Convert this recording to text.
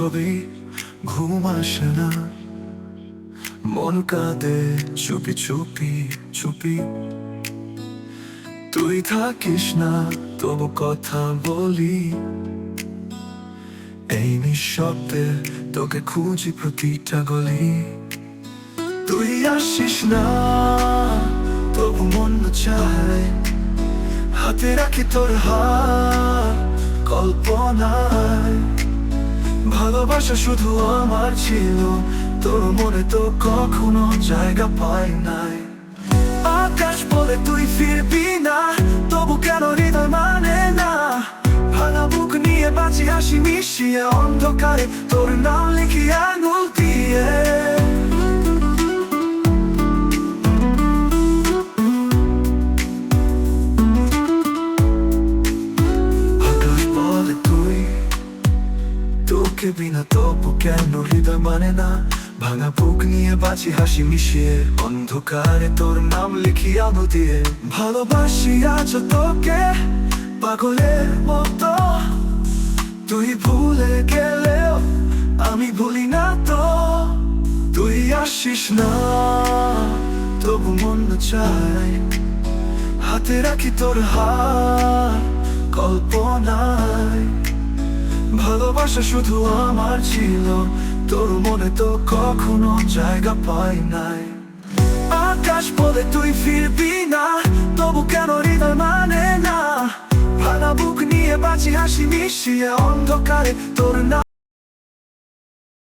ছবি, ঘুম আসে না, মন কাঁদে চুপি চুপি চুপি। তুই থাকিস না তবু কথা বলি, এই নিঃশব্দে তোকে খুঁজি প্রতিটা গলি। তুই আসিস না তবু মন চায়, হাতে রাখি তোর হাত কল্পনায়। ভালোবাসা শুধু আমার ছিল, তোর মনে তো কখনো জায়গা পায় নাই। আকাশ বলে তুই ফিরবি না, তবু কেন হৃদয় মানে না। ভাঙা বুক নিয়ে বাঁচি হাসি মিশিয়ে, অন্ধকারে তোর নাম লিখি আঙুল দিয়ে। আকাশ বলে তুই, তোকে বিনা তবু কেন হৃদয় মানে না। ভাঙা বুক নিয়ে বাঁচি হাসি মিশিয়ে, অন্ধকারে তোর নাম লিখি আলো দিয়ে। ভালোবাসি আজ তোকে পাগলের মতো, তুই ভুলে গেলেও আমি ভুলি না তো। তুই আসিস না তবু মন চায়, হাতে রাখি তোর হাত কল্পনায়। ভালোবাসা শুধু আমার ছিল, তোর মনে তো কখনো জায়গা পায় নাই। আকাশ বলে তুই ফিরবি না, তবু কেন হৃদয় মানে না। ভাঙা বুক নিয়ে বাঁচি হাসি মিশিয়ে, অন্ধকারে তোর নাম